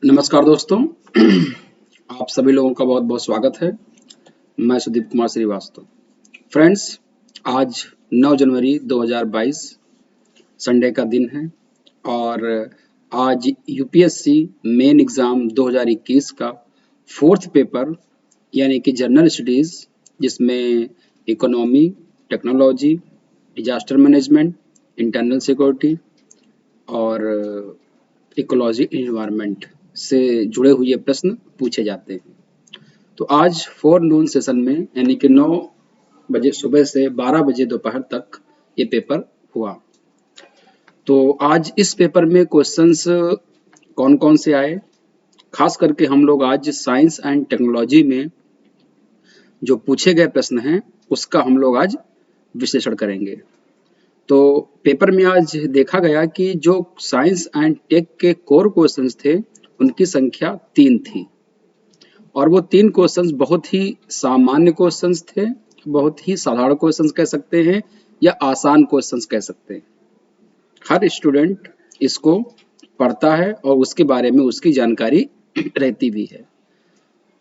नमस्कार दोस्तों। आप सभी लोगों का बहुत बहुत स्वागत है। मैं सुदीप कुमार श्रीवास्तव। फ्रेंड्स, आज 9 जनवरी 2022 संडे का दिन है और आज यूपीएससी मेन एग्ज़ाम 2021 का फोर्थ पेपर यानी कि जनरल स्टडीज़, जिसमें economy, technology, disaster management, internal security और इकोलॉजी इन्वायरमेंट से जुड़े हुए प्रश्न पूछे जाते हैं। तो आज फोर नून सेशन में यानी कि 9 बजे सुबह से 12 बजे दोपहर तक ये पेपर हुआ। तो आज इस पेपर में क्वेश्चंस कौन कौन से आए, खास करके हम लोग आज साइंस एंड टेक्नोलॉजी में जो पूछे गए प्रश्न हैं उसका हम लोग आज विश्लेषण करेंगे। तो पेपर में आज देखा गया कि जो साइंस एंड टेक के कोर क्वेश्चंस थे उनकी संख्या 3 थी और वो 3 क्वेश्चंस बहुत ही सामान्य क्वेश्चंस थे, बहुत ही साधारण क्वेश्चंस कह सकते हैं या आसान क्वेश्चंस कह सकते हैं। हर स्टूडेंट इसको पढ़ता है और उसके बारे में उसकी जानकारी रहती भी है।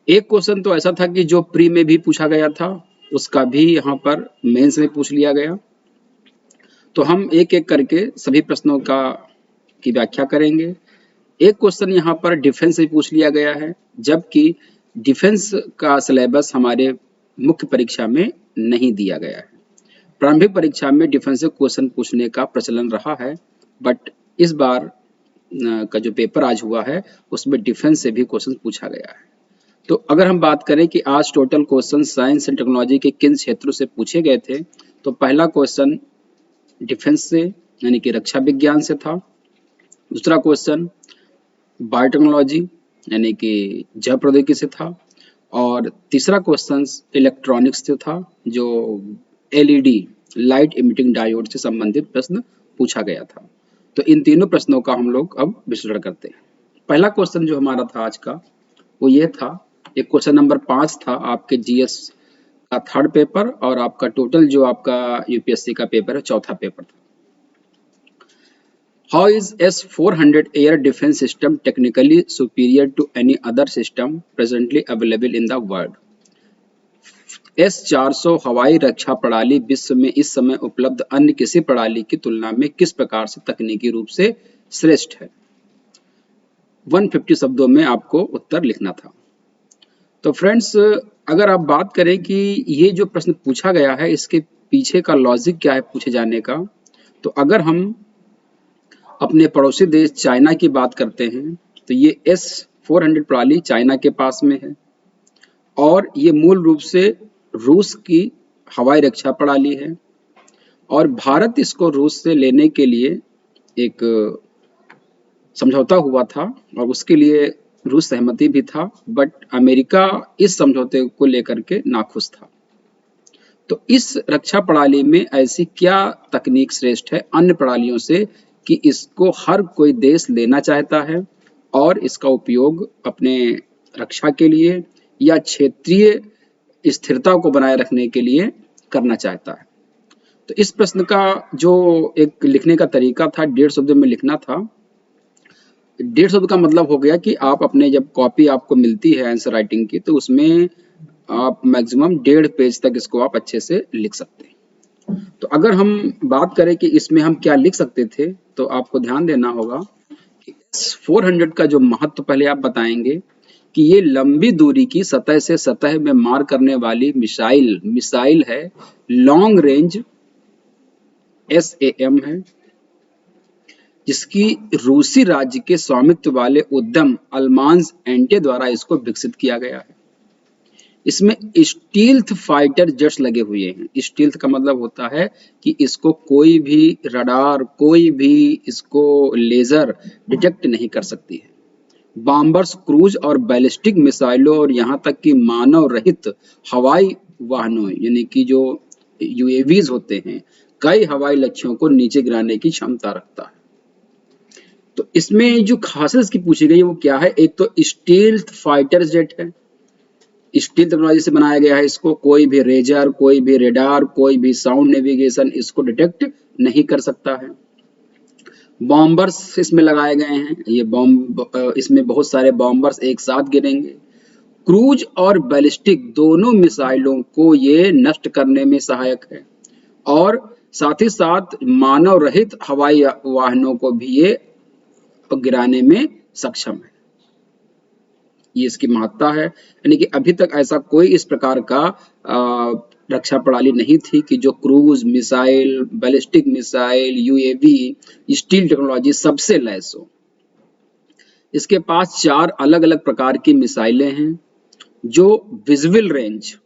एक क्वेश्चन तो ऐसा था कि जो प्री में भी पूछा गया था, उसका भी यहाँ पर मेंस में पूछ लिया गया। तो हम एक एक करके सभी प्रश्नों की व्याख्या करेंगे। एक क्वेश्चन यहाँ पर डिफेंस से पूछ लिया गया है, जबकि डिफेंस का सिलेबस हमारे मुख्य परीक्षा में नहीं दिया गया है। प्रारंभिक परीक्षा में डिफेंस से क्वेश्चन पूछने का प्रचलन रहा है, बट इस बार का जो पेपर आज हुआ है उसमें डिफेंस से भी क्वेश्चन पूछा गया है। तो अगर हम बात करें कि आज total question science and technology के किन क्षेत्रों से पूछे गए थे, तो पहला क्वेश्चन डिफेंस से यानी कि रक्षा विज्ञान से था। दूसरा क्वेश्चन बायोटेक्नोलॉजी यानी कि जैव प्रौद्योगिकी से था और तीसरा क्वेश्चन इलेक्ट्रॉनिक्स से था, जो एलईडी लाइट इमिटिंग डायोड से संबंधित प्रश्न पूछा गया था। तो इन तीनों प्रश्नों का हम लोग अब विश्लेषण करते हैं। पहला क्वेश्चन जो हमारा था आज का वो ये था, एक क्वेश्चन नंबर 5 था आपके जीएस का थर्ड पेपर और आपका टोटल जो आपका यूपीएससी का पेपर है चौथा पेपर था। How is S-400 air defense system technically superior to any other system presently available in the world? S-400 हवाई रक्षा प्रणाली विश्व में इस समय उपलब्ध अन्य किसी प्रणाली की तुलना में किस प्रकार से तकनीकी रूप से श्रेष्ठ है? 150 शब्दों में आपको उत्तर लिखना था। तो फ्रेंड्स, अगर आप बात करें कि ये जो प्रश्न पूछा गया है इसके पीछे का लॉजिक क्या है पूछे जाने का, तो अगर हम अपने पड़ोसी देश चाइना की बात करते हैं तो ये S-400 प्रणाली चाइना के पास में है और ये मूल रूप से रूस की हवाई रक्षा प्रणाली है और भारत इसको रूस से लेने के लिए एक समझौता हुआ था और उसके लिए रूस सहमति भी था, बट अमेरिका इस समझौते को लेकर के नाखुश था। तो इस रक्षा प्रणाली में ऐसी क्या तकनीक श्रेष्ठ है अन्य प्रणालियों से कि इसको हर कोई देश लेना चाहता है और इसका उपयोग अपने रक्षा के लिए या क्षेत्रीय स्थिरता को बनाए रखने के लिए करना चाहता है? तो इस प्रश्न का जो एक लिखने का तरीका था 1.5 शब्द में लिखना था। 1.5 शब्द का मतलब हो गया कि आप अपने जब कॉपी आपको मिलती है आंसर राइटिंग की तो उसमें आप मैक्सिमम 1.5 पेज तक इसको आप अच्छे से लिख सकते हैं। तो अगर हम बात करें कि इसमें हम क्या लिख सकते थे तो आपको ध्यान देना होगा कि S-400 का जो महत्व पहले आप बताएंगे कि ये लंबी दूरी की सतह से सतह में मार करने वाली मिसाइल है, लॉन्ग रेंज SAM है, जिसकी रूसी राज्य के स्वामित्व वाले उद्यम अल्मांस एंटे द्वारा इसको विकसित किया गया है। इसमें स्टील्थ फाइटर जेट्स लगे हुए हैं। स्टील्थ का मतलब होता है कि इसको कोई भी रडार, कोई भी इसको लेजर डिटेक्ट नहीं कर सकती है। बॉम्बर्स, क्रूज और बैलिस्टिक मिसाइलों और यहाँ तक कि मानव रहित हवाई वाहनों यानी कि जो यूएवीज होते हैं, कई हवाई लक्ष्यों को नीचे गिराने की क्षमता रखता है। तो इसमें जो खासियत इसकी पूछी गई है वो क्या है? एक तो स्टील्थ फाइटर जेट है, स्टील टेक्नोलॉजी से बनाया गया है। इसको कोई भी रेजर, कोई भी रेडार, कोई भी साउंड नेविगेशन इसको डिटेक्ट नहीं कर सकता है। बॉम्बर्स इसमें लगाए गए हैं, ये बॉम्ब इसमें बहुत सारे बॉम्बर्स एक साथ गिरेंगे। क्रूज और बैलिस्टिक दोनों मिसाइलों को ये नष्ट करने में सहायक है और साथ ही साथ मानव रहित हवाई वाहनों को भी ये गिराने में सक्षम है। ये इसकी महत्ता है, यानी कि अभी तक ऐसा कोई इस प्रकार का रक्षा प्रणाली नहीं थी कि जो cruise missile, ballistic missile, UAV, steel technology सबसे लैस हो। इसके पास 4 अलग-अलग प्रकार की मिसाइलें हैं जो विजुअल रेंज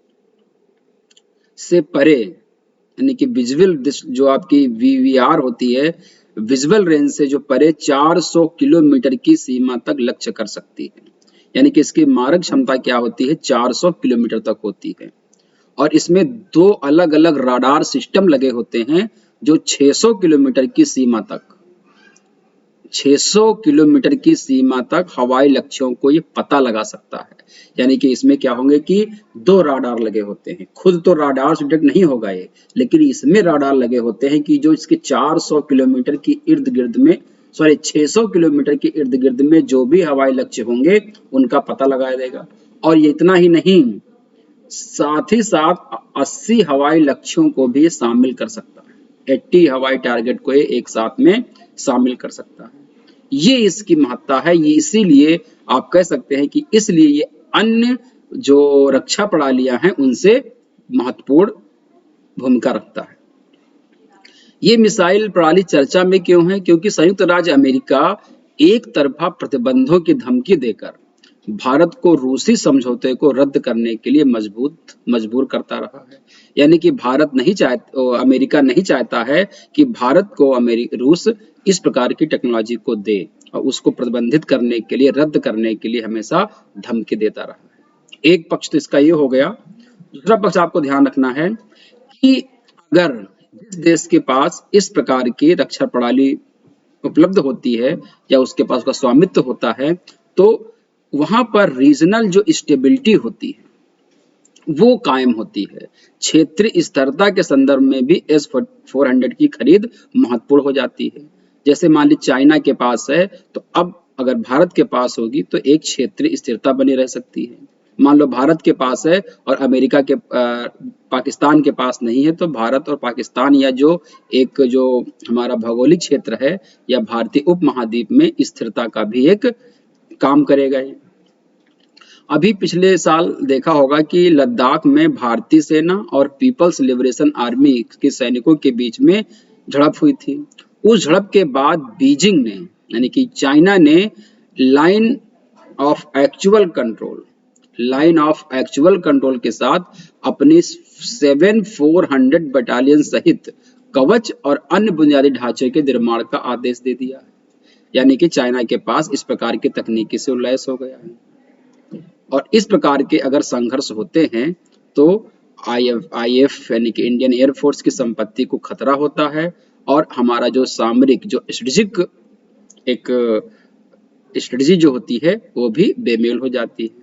से परे, यानी कि विजुअल जो आपकी वीवीआर होती है, विजुअल रेंज से जो परे 400 किलोमीटर की सीमा तक लक्ष्य कर सकती है। यानी कि इसकी मारक क्षमता क्या होती है, 400 किलोमीटर तक होती है। और इसमें 2 अलग-अलग राडार सिस्टम लगे होते हैं जो 600 किलोमीटर की सीमा तक 600 किलोमीटर की सीमा तक हवाई लक्ष्यों को ये पता लगा सकता है। यानी कि इसमें क्या होंगे कि 2 राडार लगे होते हैं। खुद तो राडार से डिटेक्ट नहीं होगा ये, लेकिन इसमें राडार लगे होते हैं कि जो इसके 400 किलोमीटर की इर्द गिर्द में 600 किलोमीटर के इर्द गिर्द में जो भी हवाई लक्ष्य होंगे उनका पता लगा देगा। और ये इतना ही नहीं, साथ ही साथ 80 हवाई लक्ष्यों को भी शामिल कर सकता है। 80 हवाई टारगेट को ये एक साथ में शामिल कर सकता है। ये इसकी महत्ता है। ये इसीलिए आप कह सकते हैं कि इसलिए ये अन्य जो रक्षा प्रणालियां हैं उनसे महत्वपूर्ण भूमिका रखता है। ये मिसाइल प्रणाली चर्चा में क्यों है? क्योंकि संयुक्त राज्य अमेरिका एक तरफा प्रतिबंधों की धमकी देकर भारत को रूसी समझौते को रद्द करने के लिए मजबूर करता रहा है। यानी कि अमेरिका नहीं चाहता है कि भारत को रूस इस प्रकार की टेक्नोलॉजी को दे और उसको प्रतिबंधित करने के लिए, रद्द करने के लिए हमेशा धमकी देता रहा है। एक पक्ष तो इसका ये हो गया। दूसरा पक्ष आपको ध्यान रखना है कि अगर जिस देश के पास इस प्रकार की रक्षा प्रणाली उपलब्ध होती है या उसके पास उसका स्वामित्व होता है, तो वहां पर रीजनल जो स्टेबिलिटी होती है वो कायम होती है। क्षेत्रीय स्थिरता के संदर्भ में भी S-400 की खरीद महत्वपूर्ण हो जाती है। जैसे मान ली चाइना के पास है, तो अब अगर भारत के पास होगी तो एक क्षेत्रीय स्थिरता बनी रह सकती है। मान लो भारत के पास है और अमेरिका के पाकिस्तान के पास नहीं है, तो भारत और पाकिस्तान या जो हमारा भौगोलिक क्षेत्र है या भारतीय उपमहाद्वीप में स्थिरता का भी एक काम करेगा। अभी पिछले साल देखा होगा कि लद्दाख में भारतीय सेना और पीपल्स लिबरेशन आर्मी के सैनिकों के बीच में झड़प हुई थी। उस झड़प के बाद बीजिंग ने, यानी कि चाइना ने लाइन ऑफ एक्चुअल कंट्रोल के साथ अपनी 7400 बटालियन सहित कवच और अन्य बुनियादी ढांचे के निर्माण का आदेश दे दिया है। यानी कि चाइना के पास इस प्रकार की तकनीकी से उल्लैस हो गया है। और इस प्रकार के अगर संघर्ष होते हैं तो आईएफ यानी कि इंडियन एयरफोर्स की संपत्ति को खतरा होता है और हमारा जो सामरिक जो स्ट्रेटजी जो होती है वो भी बेमेल हो जाती है।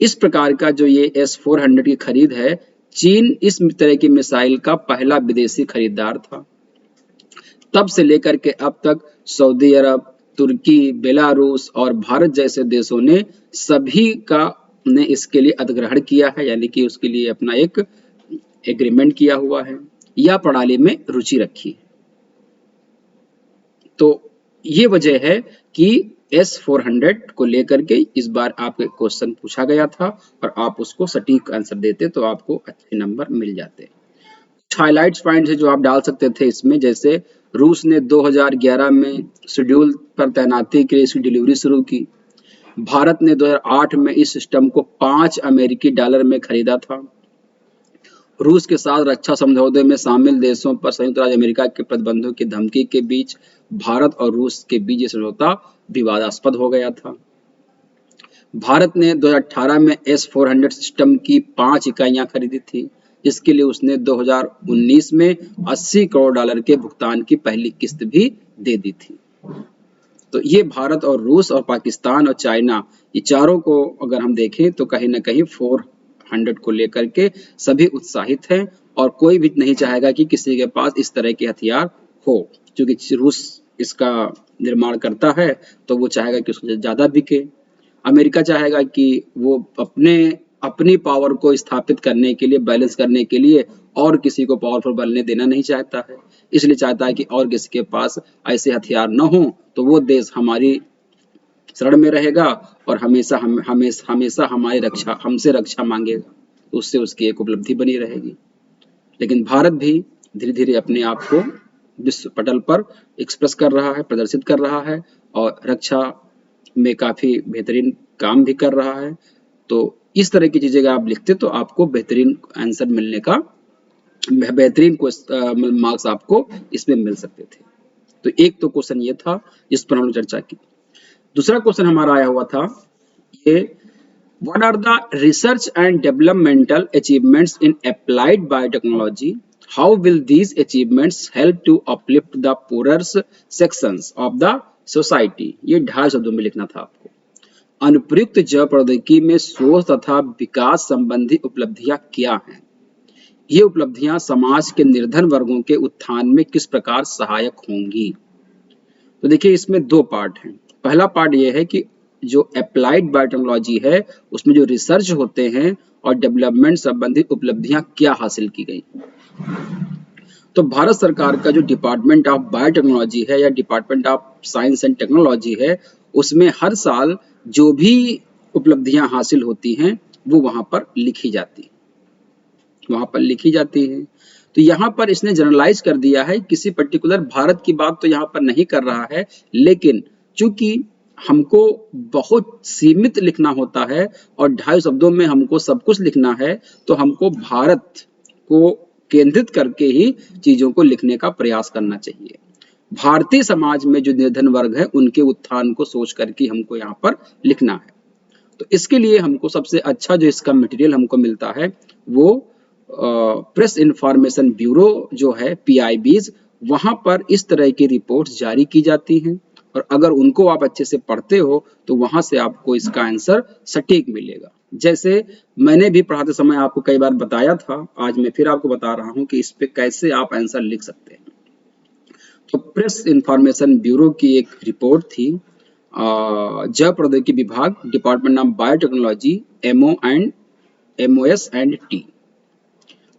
इस प्रकार का जो ये S-400 की खरीद है, चीन इस तरह की मिसाइल का पहला विदेशी खरीदार था। तब से लेकर के अब तक सऊदी अरब, तुर्की, बेलारूस और भारत जैसे देशों ने सभी ने इसके लिए अधिग्रहण किया है, यानी कि उसके लिए अपना एक एग्रीमेंट किया हुआ है या प्रणाली में रुचि रखी है। तो ये वजह है कि S-400 को लेकर के इस बार आपको क्वेश्चन पूछा गया था और आप उसको सटीक आंसर देते तो आपको अच्छे नंबर मिल जाते। हाइलाइट्स पॉइंट है जो आप डाल सकते थे इसमें, जैसे रूस ने 2011 में शेड्यूल पर तैनाती के लिए इसकी डिलीवरी शुरू की। भारत ने 2008 में इस सिस्टम को $5 में खरीदा था। रूस के साथ रक्षा समझौते में शामिल देशों पर संयुक्त राज्य अमेरिका के प्रतिबंधों की धमकी के बीच भारत और रूस के बीच ये समझौता विवादास्पद हो गया था। भारत ने 2018 में S-400 सिस्टम की 5 इकाइयां खरीदी थी, जिसके लिए उसने 2019 में $80 करोड़ के भुगतान की पहली किस्त भी दे दी थी। तो ये भारत और रूस और पाकिस्तान और चाइना, ये चारों को अगर हम देखें तो कहीं ना कहीं 400 को लेकर के सभी उत्साहित हैं और कोई भी नहीं चाहेगा कि किसी के पास इस तरह के हथियार हो, क्योंकि रूस इसका निर्माण करता है तो वो चाहेगा कि उसको ज़्यादा बिके। अमेरिका चाहेगा कि वो अपनी पावर को स्थापित करने के लिए, बैलेंस करने के लिए और किसी को पावरफुल बनने देना नहीं चाहता है। इसलिए चाहता है कि और किसी के पास ऐसे हथियार न हो तो वो देश हमारी शरण में रहेगा और हमेशा हमसे रक्षा मांगेगा। उससे उसकी एक उपलब्धि बनी रहेगी। लेकिन भारत भी धीरे धीरे अपने आप को विश्व पटल पर एक्सप्रेस कर रहा है, प्रदर्शित कर रहा है और रक्षा में काफी बेहतरीन काम भी कर रहा है। तो इस तरह की चीजें अगर आप लिखते तो आपको बेहतरीन आंसर मिलने का, बेहतरीन मार्क्स आपको इसमें मिल सकते थे। तो एक तो क्वेश्चन ये था जिस पर हम लोग चर्चा की। दूसरा क्वेश्चन हमारा आया हुआ था ये, what are the research and developmental achievements in applied biotechnology? How will these achievements help to uplift the poorer sections of the society? ये 2.5 शब्दों में लिखना था आपको। अनुप्रयुक्त जैव प्रौद्योगिकी में शोध तथा विकास संबंधी उपलब्धियां क्या हैं? ये उपलब्धियां समाज के निर्धन वर्गों के उत्थान में किस प्रकार सहायक होंगी? तो देखिए इसमें 2 पार्ट हैं। पहला पार्ट ये है कि जो अप्लाइड बायोटेक्नोलॉजी है उसमें जो रिसर्च होते हैं और डेवलपमेंट संबंधित उपलब्धियां क्या हासिल की गई। तो भारत सरकार का जो डिपार्टमेंट ऑफ बायोटेक्नोलॉजी है या department of science and technology है, उसमें हर साल जो भी उपलब्धियां हासिल होती हैं वो वहां पर लिखी जाती हैं। तो यहाँ पर इसने जनरलाइज कर दिया है, किसी पर्टिकुलर भारत की बात तो यहाँ पर नहीं कर रहा है, लेकिन चूंकि हमको बहुत सीमित लिखना होता है और 2.5 शब्दों में हमको सब कुछ लिखना है, तो हमको भारत को केंद्रित करके ही चीजों को लिखने का प्रयास करना चाहिए। भारतीय समाज में जो निर्धन वर्ग है उनके उत्थान को सोच करके हमको यहाँ पर लिखना है। तो इसके लिए हमको सबसे अच्छा जो इसका मटेरियल हमको मिलता है वो प्रेस इंफॉर्मेशन ब्यूरो जो है, PIBs, वहां पर इस तरह की रिपोर्ट्स जारी की जाती हैं और अगर उनको आप अच्छे से पढ़ते हो तो वहां से आपको इसका आंसर सटीक मिलेगा। जैसे मैंने भी पढ़ाते समय आपको कई बार बताया था, आज मैं फिर आपको बता रहा हूं कि इस पे कैसे आप आंसर लिख सकते हैं। तो प्रेस इंफॉर्मेशन ब्यूरो की एक रिपोर्ट थी, जैव प्रौद्योगिकी विभाग, department of biotechnology, MOS and T।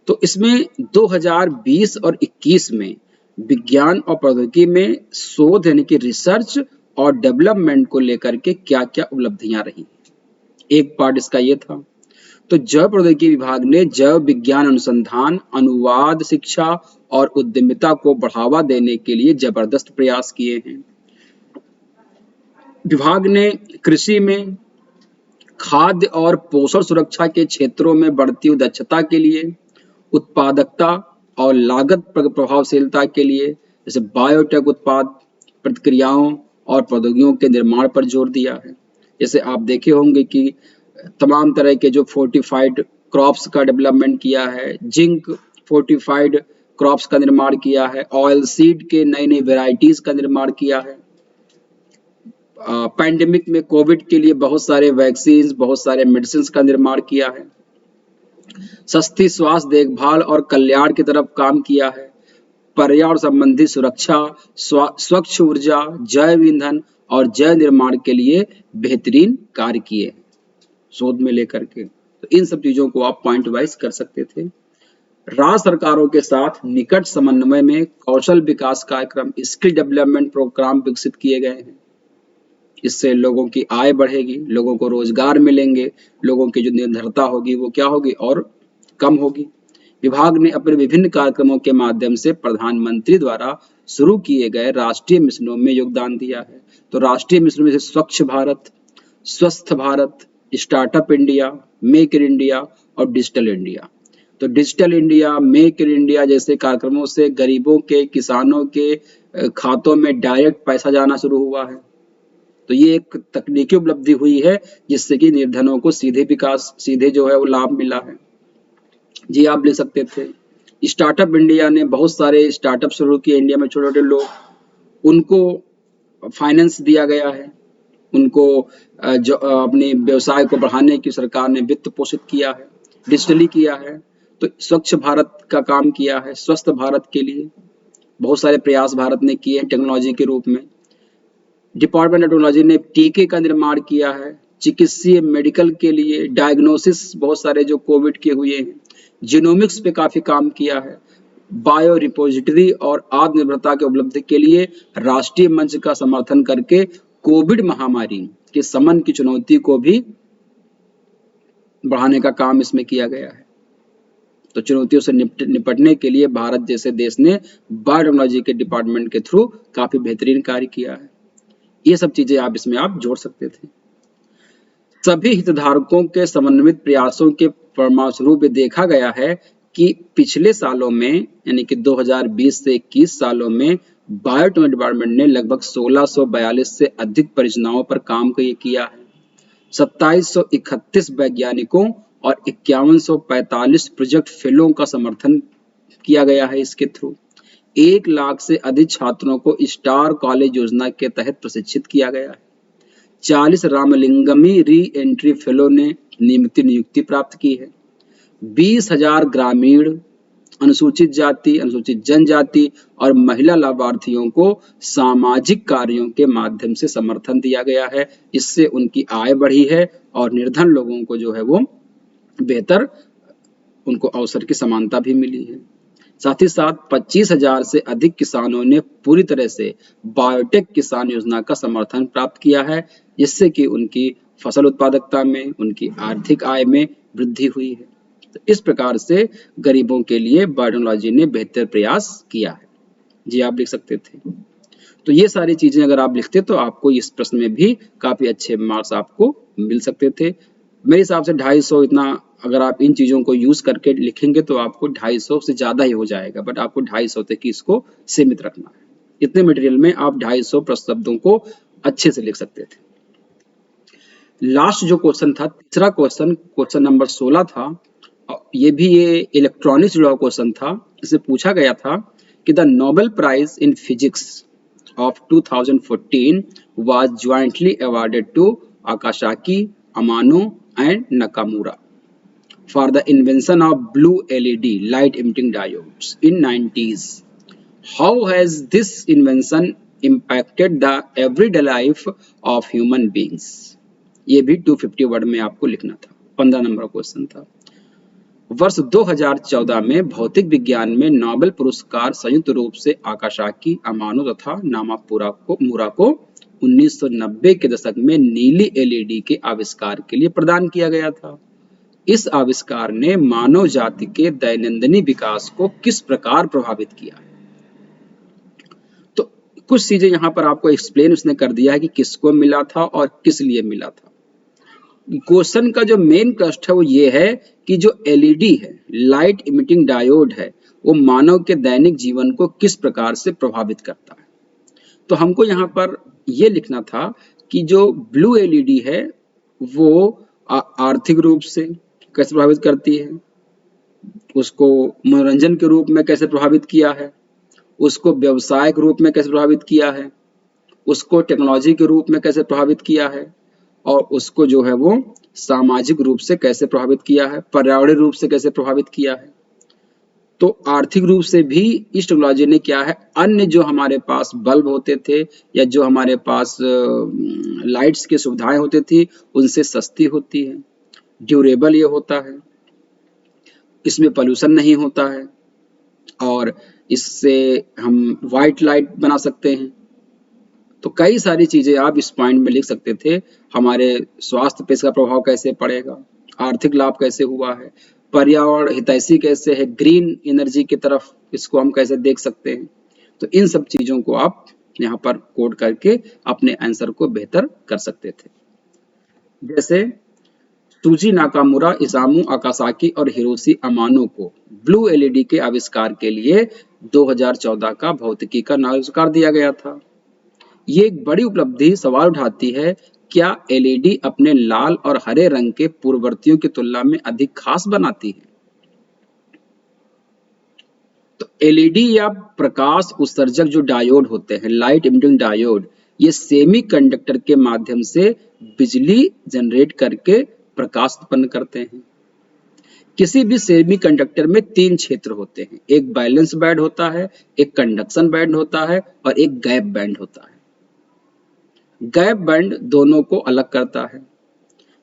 तो इसमें 2020 और 21 में विज्ञान और प्रौद्योगिकी में शोध यानी कि रिसर्च और डेवलपमेंट को लेकर के क्या क्या उपलब्धियां रही। एक पार्ट इसका ये था। तो जैव प्रौद्योगिकी विभाग ने जैव विज्ञान अनुसंधान, अनुवाद, शिक्षा और उद्यमिता को बढ़ावा देने के लिए जबरदस्त प्रयास किए हैं। विभाग ने कृषि में खाद्य और पोषण सुरक्षा के क्षेत्रों में बढ़ती हुई दक्षता के लिए, उत्पादकता और लागत प्रभावशीलता के लिए, जैसे बायोटेक उत्पाद प्रक्रियाओं और प्रौद्योगिकियों के निर्माण पर जोर दिया है। जैसे आप देखे होंगे कि तमाम तरह के जो फोर्टिफाइड क्रॉप्स का डेवलपमेंट किया है, जिंक फोर्टिफाइड क्रॉप्स का निर्माण किया है, ऑयल सीड के नई नई वेराइटीज का निर्माण किया है। पैंडेमिक में कोविड के लिए बहुत सारे वैक्सीन, बहुत सारे मेडिसिन का निर्माण किया है। सस्ती स्वास्थ्य देखभाल और कल्याण की तरफ काम किया है। पर्यावरण संबंधी सुरक्षा, स्वच्छ ऊर्जा, जैव ईंधन और जैव निर्माण के लिए बेहतरीन कार्य किए शोध में लेकर के। तो इन सब चीजों को आप पॉइंट वाइज कर सकते थे। राज्य सरकारों के साथ निकट समन्वय में कौशल विकास कार्यक्रम, स्किल डेवलपमेंट प्रोग्राम विकसित किए गए हैं। इससे लोगों की आय बढ़ेगी, लोगों को रोजगार मिलेंगे, लोगों की जो निर्धनता होगी वो क्या होगी, और कम होगी। विभाग ने अपने विभिन्न कार्यक्रमों के माध्यम से प्रधानमंत्री द्वारा शुरू किए गए राष्ट्रीय मिशनों में योगदान दिया है। तो राष्ट्रीय मिशनों में से स्वच्छ भारत, स्वस्थ Bharat, startup India, make in India और डिजिटल इंडिया। तो digital India, make in India जैसे कार्यक्रमों से गरीबों के, किसानों के खातों में डायरेक्ट पैसा जाना शुरू हुआ है। तो ये एक तकनीकी उपलब्धि हुई है जिससे कि निर्धनों को सीधे जो है वो लाभ मिला है। जी आप लिख सकते थे। स्टार्टअप इंडिया ने बहुत सारे स्टार्टअप शुरू किए इंडिया में, छोटे छोटे लोग, उनको फाइनेंस दिया गया है, उनको जो अपने व्यवसाय को बढ़ाने की सरकार ने वित्त पोषित किया है, डिजिटली किया है। तो स्वच्छ भारत का काम किया है, स्वस्थ भारत के लिए। बहुत सारे प्रयास भारत ने किए हैं टेक्नोलॉजी के रूप में। डिपार्टमेंट ऑफ टेक्नोलॉजी ने टीके का निर्माण किया है, चिकित्सीय मेडिकल के लिए डायग्नोसिस बहुत सारे जो कोविड के हुए हैं, जीनोमिक्स पे काफी काम किया है, बायो रिपोजिटरी और आत्मनिर्भरता के उपलब्धि के लिए राष्ट्रीय मंच का समर्थन करके कोविड महामारी के शमन की चुनौती को भी बढ़ाने का काम इसमें किया गया है। तो चुनौतियों से निपटने के लिए भारत जैसे देश ने बायोटेक्नोलॉजी के डिपार्टमेंट के थ्रू काफी बेहतरीन कार्य किया है। ये सब चीजें आप इसमें आप जोड़ सकते थे। सभी हितधारकों के समन्वित प्रयासों के परिणामस्वरूप देखा गया है कि पिछले सालों में यानी कि 2020 से 21 सालों में बायोटेक्नोलॉजी डिपार्टमेंट ने लगभग 1642 से अधिक परियोजनाओं पर काम किया है। 2731 वैज्ञानिकों और 5145 प्रोजेक्ट फेलों का समर्थन किया गया है इसके थ्रू। 1 लाख से अधिक छात्रों को स्टार कॉलेज योजना के तहत प्रशिक्षित किया गया है। 40 रामलिंगमी री एंट्री फेलो ने नियुक्ति प्राप्त की है। 20,000 ग्रामीण, अनुसूचित जाति, अनुसूचित जनजाति और महिला लाभार्थियों को सामाजिक कार्यों के माध्यम से समर्थन दिया गया है। इससे उनकी आय बढ़ी है और निर्धन लोगों को जो है वो बेहतर उनको अवसर की समानता भी मिली है। साथ ही साथ 25,000 से अधिक किसानों ने पूरी तरह से बायोटेक किसान योजना का समर्थन प्राप्त किया है, जिससे कि उनकी फसल उत्पादकता में, उनकी आर्थिक आय में वृद्धि हुई है। तो इस प्रकार से गरीबों के लिए बायोटेक्नोलॉजी ने बेहतर प्रयास किया है। जी आप लिख सकते थे। तो ये सारी चीजें अगर आप लिखते तो आपको इस प्रश्न में भी काफी अच्छे मार्क्स आपको मिल सकते थे। मेरे हिसाब से 250 इतना अगर आप इन चीजों को यूज करके लिखेंगे तो आपको 250 से ज्यादा ही हो जाएगा, बट आपको 250 तक ही इसको सीमित रखना है। इतने मटेरियल में आप 250 प्रश्न शब्दों को अच्छे से लिख सकते थे। लास्ट जो क्वेश्चन था, तीसरा क्वेश्चन नंबर 16 था। ये इलेक्ट्रॉनिक्स जुड़ा क्वेश्चन था। इससे पूछा गया था कि the Nobel prize in physics of 2014 was jointly awarded to Akasaki, Amano and Nakamura for the invention of blue LED light emitting diodes in 90s. How has this invention impacted the everyday life of human beings? ये भी 250 word में आपको लिखना था। 15 number question था। वर्ष 2014 में भौतिक विज्ञान में नोबेल पुरस्कार संयुक्त रूप से आकाशाकी, अमानो तथा नाकामुरा को 1990 के दशक में नीली एलईडी के आविष्कार के लिए प्रदान किया गया था। इस आविष्कार ने मानव जाति के दैनंदिन विकास को किस प्रकार प्रभावित किया है? तो कुछ चीजें यहाँ पर आपको एक्सप्लेन उसने कर दिया है कि किसको मिला था और किस लिए मिला था। क्वेश्चन का जो मेन प्रश्न है वो ये है कि जो एलईडी है, लाइट इमिटिंग डायोड है, वो मानव के दैनिक जीवन को किस प्रकार से प्रभावित करता है। तो हमको यहाँ पर ये लिखना था कि जो ब्लू एलईडी है वो आर्थिक रूप से कैसे प्रभावित करती है, उसको मनोरंजन के रूप में कैसे प्रभावित किया है, उसको व्यवसायिक रूप में कैसे प्रभावित किया है, उसको टेक्नोलॉजी के रूप में कैसे प्रभावित किया है, और उसको जो है वो सामाजिक रूप से कैसे प्रभावित किया है, पर्यावरणीय रूप से कैसे प्रभावित किया है। तो आर्थिक रूप से भी इस टेक्नोलॉजी ने क्या है, अन्य जो हमारे पास बल्ब होते थे या जो हमारे पास लाइट्स की सुविधाएं होती थी उनसे सस्ती होती है, ड्यूरेबल ये होता है, इसमें पोल्यूशन नहीं होता है और इससे हम व्हाइट लाइट बना सकते हैं। तो कई सारी चीजें आप इस पॉइंट में लिख सकते थे। हमारे स्वास्थ्य पे इसका प्रभाव कैसे पड़ेगा, आर्थिक लाभ कैसे हुआ है, पर्यावरण हितैषी कैसे है, ग्रीन एनर्जी की तरफ इसको हम कैसे देख सकते हैं। तो इन सब चीजों को आप यहाँ पर कोड करके अपने आंसर को बेहतर कर सकते थे। जैसे सूजी नाकामुरा, इसामू अकासाकी और हिरोशी अमानो को ब्लू एलईडी के आविष्कार के लिए 2014 का भौतिकी का नोबेल पुरस्कार दिया गया था। ये एक बड़ी उपलब्धि सवाल उठाती है, क्या एलईडी अपने लाल और हरे रंग के पूर्ववर्तियों की तुलना में अधिक खास बनाती है? तो एलईडी या प्रकाश उत्सर्जक जो डायोड होते हैं, लाइट इमिटिंग डायोड, ये सेमीकंडक्टर के माध्यम से बिजली जनरेट करके प्रकाश उत्पन्न करते हैं। किसी भी सेमीकंडक्टर में 3 क्षेत्र होते हैं, एक बैलेंस बैंड होता है, एक कंडक्शन बैंड होता है और एक गैप बैंड होता है। गैप बैंड दोनों को अलग करता है।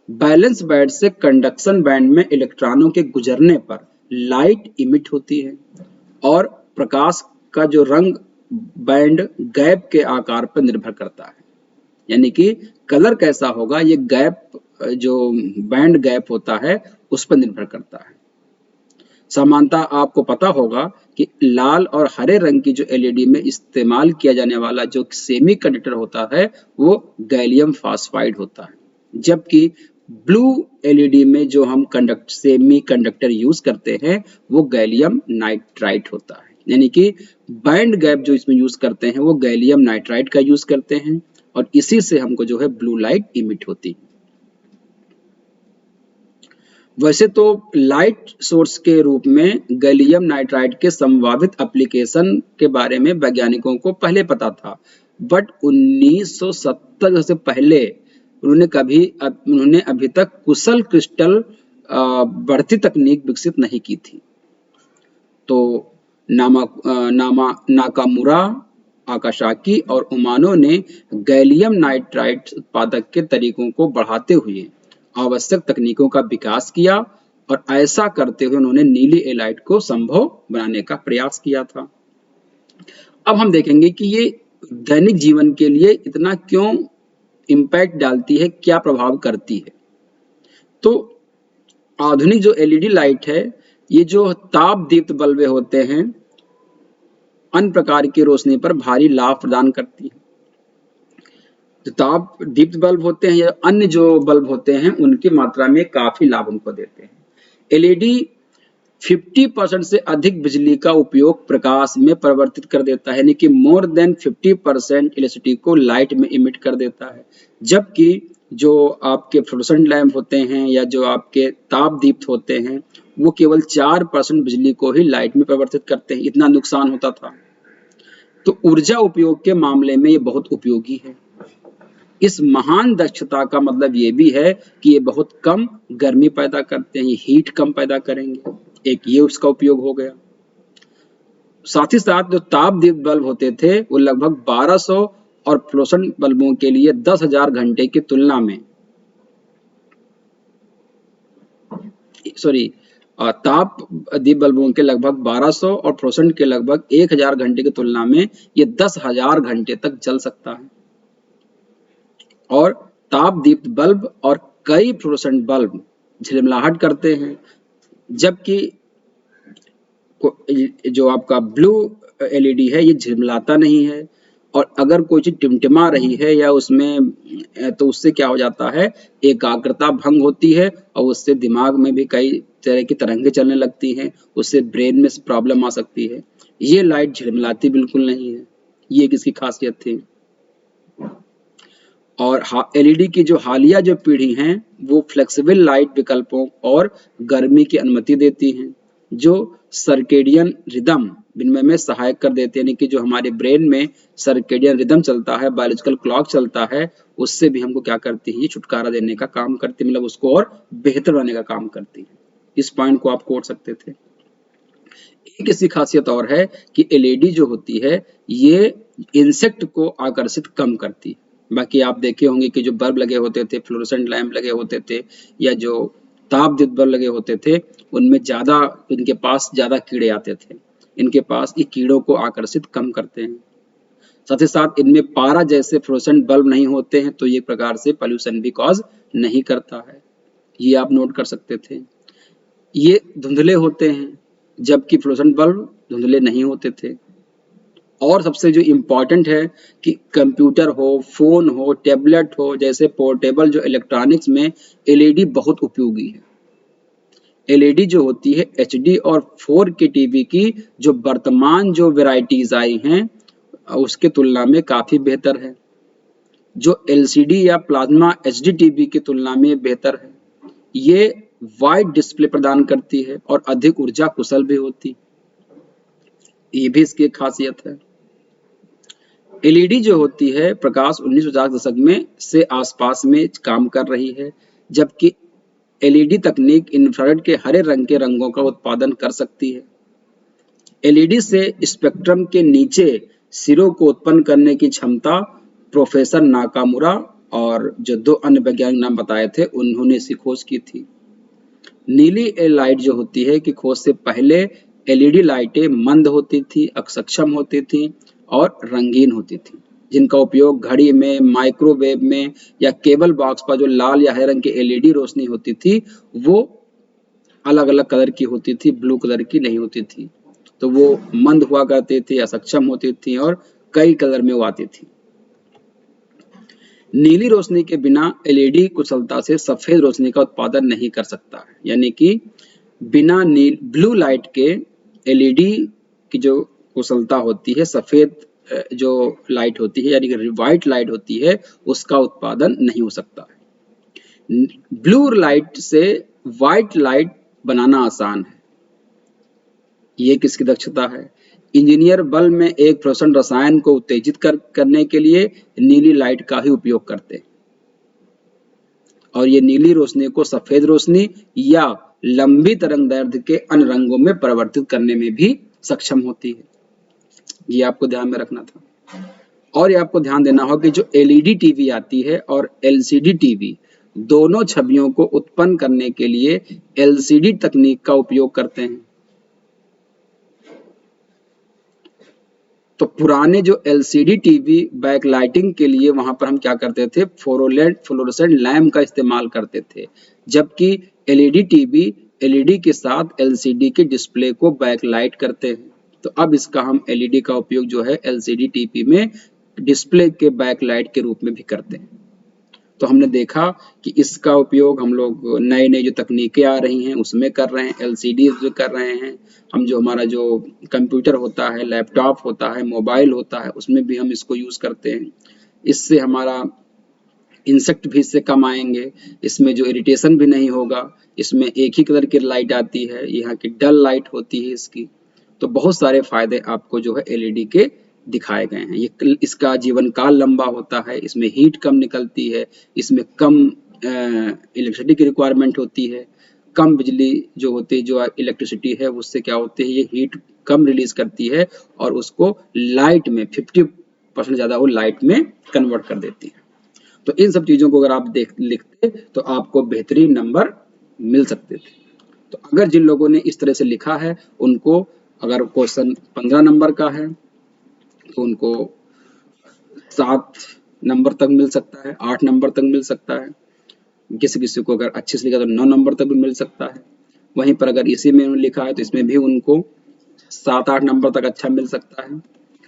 बैलेंस बैंड से कंडक्शन बैंड में इलेक्ट्रॉनों के गुजरने पर लाइट इमिट होती है और प्रकाश का जो रंग बैंड गैप के आकार पर निर्भर करता है, यानी कि कलर कैसा होगा ये गैप जो बैंड गैप होता है उस पर निर्भर करता है। सामान्यतः आपको पता होगा कि लाल और हरे रंग की जो एलईडी में इस्तेमाल किया जाने वाला जो सेमीकंडक्टर होता है वो गैलियम फास्फाइड होता है, जबकि ब्लू एलईडी में जो हम सेमीकंडक्टर यूज करते हैं वो गैलियम नाइट्राइड होता है, यानी कि बैंड गैप जो इसमें यूज करते हैं वो गैलियम नाइट्राइड का यूज करते हैं और इसी से हमको जो है ब्लू लाइट इमिट होती है। वैसे तो लाइट सोर्स के रूप में गैलियम नाइट्राइड के संभावित एप्लीकेशन के बारे में वैज्ञानिकों को पहले पता था, बट 1970 से पहले उन्होंने अभी तक कुशल क्रिस्टल बढ़ती तकनीक विकसित नहीं की थी। तो नाकामुरा, आकाशाकी और उमानो ने गैलियम नाइट्राइड उत्पादक के तरीकों को बढ़ाते हुए आवश्यक तकनीकों का विकास किया और ऐसा करते हुए उन्होंने नीली एलाइट को संभव बनाने का प्रयास किया था। अब हम देखेंगे कि ये दैनिक जीवन के लिए इतना क्यों इम्पैक्ट डालती है, क्या प्रभाव करती है। तो आधुनिक जो एलईडी लाइट है ये जो ताप दीप्त बल्बें होते हैं अन्य प्रकार की रोशनी पर भारी लाभ प्रदान करती है। जो ताप दीप्त बल्ब होते हैं या अन्य जो बल्ब होते हैं उनकी मात्रा में काफी लाभ हमको देते हैं। एलईडी 50% से अधिक बिजली का उपयोग प्रकाश में परिवर्तित कर देता है, यानी कि मोर देन 50% इलेक्ट्रिसिटी को लाइट में इमिट कर देता है, जबकि जो आपके फ्लोरोसेंट लैंप होते हैं या जो आपके ताप दीप्त होते हैं वो केवल 4% बिजली को ही लाइट में परिवर्तित करते हैं। इतना नुकसान होता था। तो ऊर्जा उपयोग के मामले में ये बहुत उपयोगी है। इस महान दक्षता का मतलब ये भी है कि ये बहुत कम गर्मी पैदा करते हैं, ये हीट कम पैदा करेंगे, एक ये उसका उपयोग हो गया। साथ ही साथ जो ताप दीप्त बल्ब होते थे वो लगभग 1200 और फ्लोरोसेंट बल्बों के लिए 10,000 घंटे की तुलना में ताप दीप बल्बों के लगभग 1200 और फ्लोरोसेंट के लगभग 1000 घंटे की तुलना में ये 10,000 घंटे तक जल सकता है। और ताप दीप्त बल्ब और कई फ्लोरोसेंट बल्ब झिलमिलाहट करते हैं, जबकि जो आपका ब्लू एलईडी है ये झिलमिलाता नहीं है। और अगर कोई चीज टिमटिमा रही है या उसमें तो उससे क्या हो जाता है, एकाग्रता भंग होती है और उससे दिमाग में भी कई तरह की तरंगें चलने लगती हैं, उससे ब्रेन में प्रॉब्लम आ सकती है। ये लाइट झिलमिलाती बिल्कुल नहीं है, ये किसकी खासियत थी। और एलईडी की जो हालिया जो पीढ़ी हैं वो फ्लेक्सिबल लाइट विकल्पों और गर्मी की अनुमति देती हैं जो सर्केडियन रिदम विनिमय में सहायक कर देते हैं, यानी कि जो हमारे ब्रेन में सर्केडियन रिदम चलता है, बायोलॉजिकल क्लॉक चलता है, उससे भी हमको क्या करती है, ये छुटकारा देने का काम करती है, मतलब उसको और बेहतर बनाने का काम करती है। इस पॉइंट को आप कोट सकते थे। एक इसकी खासियत और है कि एलईडी जो होती है ये इंसेक्ट को आकर्षित कम करती है। बाकी आप देखे होंगे कि जो बल्ब लगे होते थे, फ्लोरोसेंट लैंप लगे होते थे या जो ताप दीप्त बल्ब लगे होते थे उनमें ज्यादा इनके पास ज्यादा कीड़े आते थे, इनके पास ये कीड़ों को आकर्षित कम करते हैं। साथ ही साथ इनमें पारा जैसे फ्लोरोसेंट बल्ब नहीं होते हैं तो ये प्रकार से पॉल्यूशन भी कॉज नहीं करता है, ये आप नोट कर सकते थे। ये धुंधले होते हैं जबकि फ्लोरोसेंट बल्ब धुंधले नहीं होते थे। और सबसे जो इम्पोर्टेंट है कि कंप्यूटर हो, फोन हो, टैबलेट हो, जैसे पोर्टेबल जो इलेक्ट्रॉनिक्स में एलईडी बहुत उपयोगी है। एलईडी जो होती है एचडी और 4K टीवी की जो वर्तमान जो वैरायटीज आई हैं उसके तुलना में काफी बेहतर है, जो एलसीडी या प्लाज्मा एचडी टीवी की तुलना में बेहतर है। ये वाइड डिस्प्ले प्रदान करती है और अधिक ऊर्जा कुशल भी होती, ये भी इसकी खासियत है। एलईडी जो होती है प्रकाश 1950 दशक में से आसपास में काम कर रही है, जबकि एलईडी तकनीक इंफ्रारेड के हरे रंग के रंगों का उत्पादन कर सकती है। एलईडी से स्पेक्ट्रम के नीचे सिरों को उत्पन्न करने की क्षमता प्रोफेसर नाकामुरा और जो दो अन्य वैज्ञानिक नाम बताए थे उन्होंने इसकी खोज की थी। नीली लाइट जो होती है कि खोज से पहले एलईडी लाइटें मंद होती थी, अक्षम होती थी और रंगीन होती थी, जिनका उपयोग घड़ी में, माइक्रोवेव में या केबल बॉक्स पर जो लाल या हरे रंग की एलईडी रोशनी होती थी वो अलग अलग कलर की होती थी, ब्लू कलर की नहीं होती थी। तो वो मंद हुआ करती थी, असक्षम होती थी और कई कलर में वो आती थी। नीली रोशनी के बिना एलईडी कुशलता से सफेद रोशनी का उत्पादन नहीं कर सकता है, यानी कि बिना ब्लू लाइट के एलईडी की जो कुशलता होती है, सफेद जो लाइट होती है यानी कि व्हाइट लाइट होती है, उसका उत्पादन नहीं हो सकता है। ब्लू लाइट से व्हाइट लाइट बनाना आसान है। ये किसकी दक्षता है? इंजीनियर बल्ब में एक फ्लोरोसेंट रसायन को उत्तेजित करने के लिए नीली लाइट का ही उपयोग करते हैं और ये नीली रोशनी को सफेद रोशनी या लंबी तरंगदैर्ध्य के अन्य रंगों में परिवर्तित करने में भी सक्षम होती है। ये आपको ध्यान में रखना था। और ये आपको ध्यान देना होगा कि जो एलईडी टीवी आती है और एलसीडी टीवी दोनों छवियों को उत्पन्न करने के लिए एलसीडी तकनीक का उपयोग करते हैं। तो पुराने जो एलसीडी टीवी बैकलाइटिंग के लिए वहां पर हम क्या करते थे, फ्लोरोसेंट लैम्प का इस्तेमाल करते थे, जबकि एलईडी टीवी एलईडी के साथ एलसीडी के डिस्प्ले को बैकलाइट करते हैं। तो अब इसका हम एलईडी का उपयोग जो है एलसीडी टीवी में डिस्प्ले के बैकलाइट के रूप में भी करते हैं। तो हमने देखा कि इसका उपयोग हम लोग नए नए जो तकनीकें आ रही हैं उसमें कर रहे हैं, एलसीडी जो कर रहे हैं, हम जो हमारा जो कंप्यूटर होता है, लैपटॉप होता है, मोबाइल होता है, उसमें भी हम इसको यूज करते हैं। इससे हमारा इंसेक्ट भी इससे कम आएंगे, इसमें जो इरिटेशन भी नहीं होगा, इसमें एक ही कलर की लाइट आती है, यहाँ की डल लाइट होती है इसकी। तो बहुत सारे फायदे आपको जो है एलईडी के दिखाए गए हैं। ये इसका जीवन काल लंबा होता है, इसमें हीट कम निकलती है, इसमें कम इलेक्ट्रिसिटी की रिक्वायरमेंट होती है, कम बिजली जो होती है, जो इलेक्ट्रिसिटी है उससे क्या होती है, ये हीट कम रिलीज करती है और उसको लाइट में 50% ज्यादा वो लाइट में कन्वर्ट कर देती है। तो इन सब चीजों को अगर आप लिखते तो आपको बेहतरीन नंबर मिल सकते थे। तो अगर जिन लोगों ने इस तरह से लिखा है उनको अगर क्वेश्चन 15 नंबर का है तो उनको 7 नंबर तक मिल सकता है, 8 नंबर तक मिल सकता है। किसी किसी को अगर अच्छे से लिखा तो 9 नंबर तक भी मिल सकता है। वहीं पर अगर इसी में लिखा है तो इसमें भी उनको 7-8 नंबर तक अच्छा मिल सकता है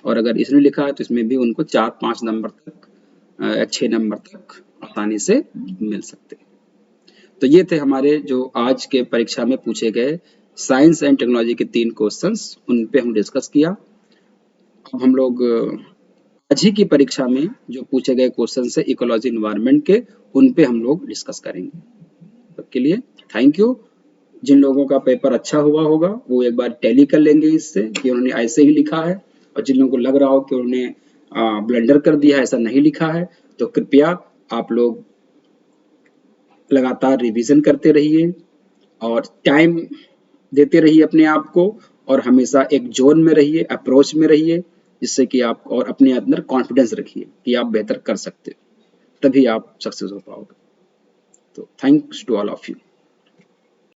और अगर इसने लिखा है तो इसमें भी उनको 4-5 नंबर तक 6 नंबर तक आसानी से मिल सकते हैं। तो ये थे हमारे जो आज के परीक्षा में पूछे गए साइंस एंड टेक्नोलॉजी के 3 क्वेश्चंस, उन पे हम डिस्कस किया। अब हम लोग आज ही की परीक्षा में जो पूछे गए क्वेश्चन है इकोलॉजी एनवायरनमेंट के, उन पे हम लोग डिस्कस करेंगे। तब के लिए थैंक यू। जिन लोगों का पेपर अच्छा हुआ होगा वो एक बार टैली कर लेंगे इससे कि उन्होंने ऐसे ही लिखा है, और जिन लोगों को लग रहा हो कि उन्होंने ब्लंडर कर दिया, ऐसा नहीं लिखा है, तो कृपया आप लोग लगातार रिवीजन करते रहिए और टाइम देते रहिए अपने आप को, और हमेशा एक जोन में रहिए, अप्रोच में रहिए, जिससे कि आप और अपने अंदर कॉन्फिडेंस रखिए कि आप बेहतर कर सकते हो, तभी आप सक्सेस हो पाओगे। तो thanks to all of you.